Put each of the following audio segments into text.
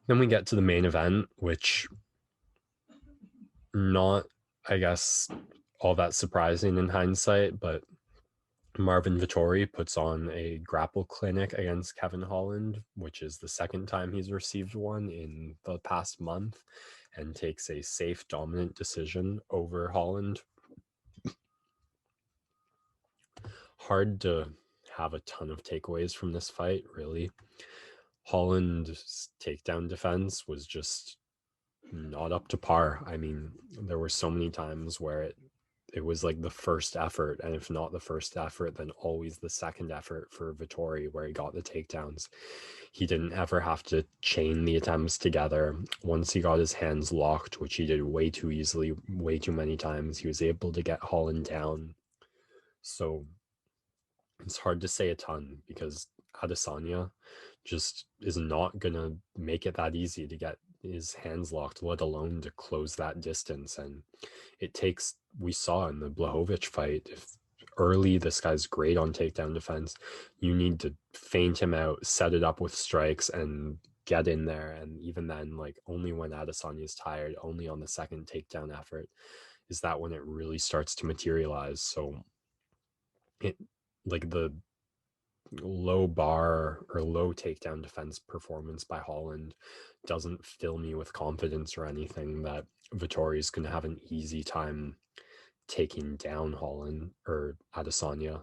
Then we get to the main event, which not, I guess, all that surprising in hindsight, but Marvin Vettori puts on a grapple clinic against Kevin Holland, which is the second time he's received one in the past month, and takes a safe, dominant decision over Holland. Hard to have a ton of takeaways from this fight, really. Holland's takedown defense was just not up to par. I mean, there were so many times where it was like the first effort, and if not the first effort, then always the second effort for Vettori where he got the takedowns. He didn't ever have to chain the attempts together. Once he got his hands locked, which he did way too easily, way too many times, he was able to get Holland down. So it's hard to say a ton because Adesanya just is not gonna make it that easy to get his hands locked, let alone to close that distance. And it takes, we saw in the Blachowicz fight, if early this guy's great on takedown defense, you need to feint him out, set it up with strikes, and get in there. And even then, like only when Adesanya is tired, only on the second takedown effort, is that when it really starts to materialize. So it, like the low bar or low takedown defense performance by Holland doesn't fill me with confidence or anything that Vettori is going to have an easy time taking down Holland or Adesanya.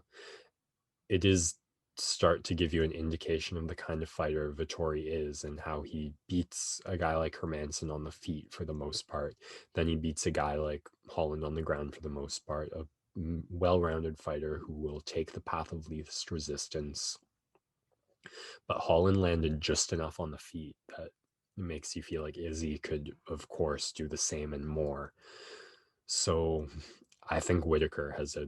It is start to give you an indication of the kind of fighter Vettori is and how he beats a guy like Hermanson on the feet for the most part. Then he beats a guy like Holland on the ground for the most part, a well-rounded fighter who will take the path of least resistance. But Holland landed just enough on the feet that makes you feel like Izzy could, of course, do the same and more. So I think Whittaker has a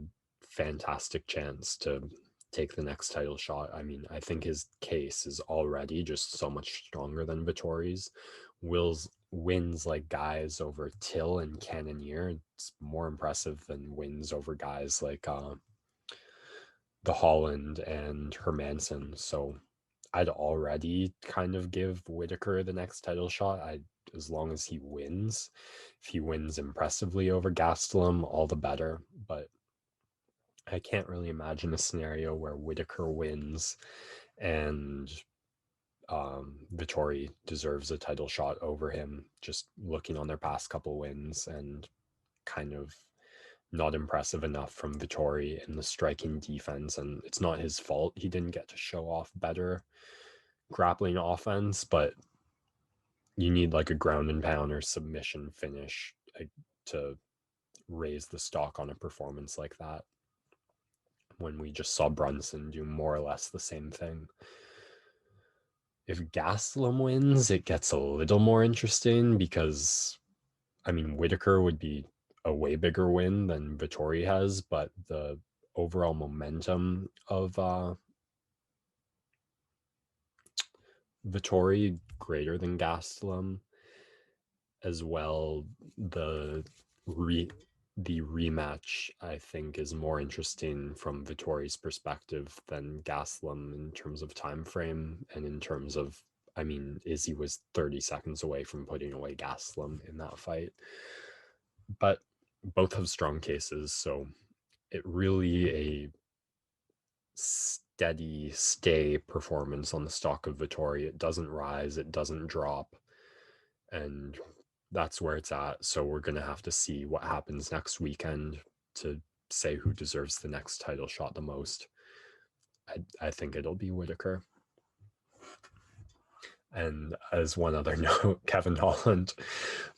fantastic chance to take the next title shot. I mean, I think his case is already just so much stronger than Vittori's. Will's wins like guys over Till and Cannonier. It's more impressive than wins over guys like the Holland and Hermanson. So I'd already kind of give Whittaker the next title shot. As long as he wins. If he wins impressively over Gastelum, all the better. But I can't really imagine a scenario where Whittaker wins and Vettori deserves a title shot over him, just looking on their past couple wins and kind of not impressive enough from Vettori in the striking defense. And it's not his fault he didn't get to show off better grappling offense, but you need like a ground and pound or submission finish to raise the stock on a performance like that, when we just saw Brunson do more or less the same thing. If Gastelum wins, it gets a little more interesting because, I mean, Whittaker would be a way bigger win than Vettori has, but the overall momentum of Vettori greater than Gastelum, as well. The rematch, I think, is more interesting from Vittori's perspective than Gastelum in terms of time frame and in terms of, I mean, Izzy was 30 seconds away from putting away Gastelum in that fight. But both have strong cases, so it really a steady stay performance on the stock of Vettori. It doesn't rise, it doesn't drop, and that's where it's at. So we're going to have to see what happens next weekend to say who deserves the next title shot the most. I think it'll be Whittaker. And as one other note, Kevin Holland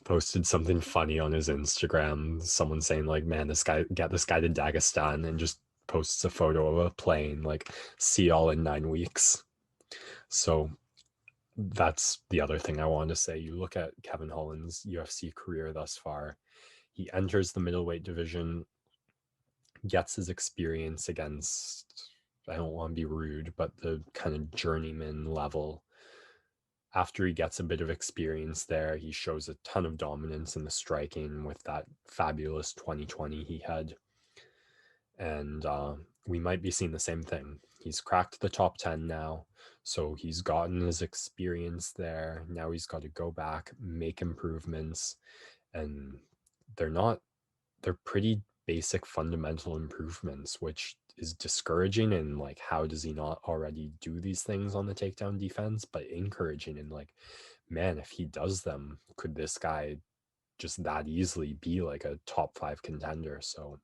posted something funny on his Instagram. Someone saying like, man, get this guy to Dagestan, and just posts a photo of a plane, like, see y'all in 9 weeks. So that's the other thing I wanted to say. You look at Kevin Holland's UFC career thus far. He enters the middleweight division, gets his experience against, I don't want to be rude, but the kind of journeyman level. After he gets a bit of experience there, he shows a ton of dominance in the striking with that fabulous 2020 he had. And we might be seeing the same thing. He's cracked the top 10 now. So he's gotten his experience there. Now he's got to go back, make improvements, and they're not, they're pretty basic fundamental improvements, which is discouraging. And like, how does he not already do these things on the takedown defense? But encouraging, and like, man, if he does them, could this guy just that easily be like a top 5 contender? So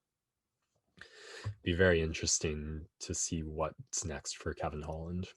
be very interesting to see what's next for Kevin Holland.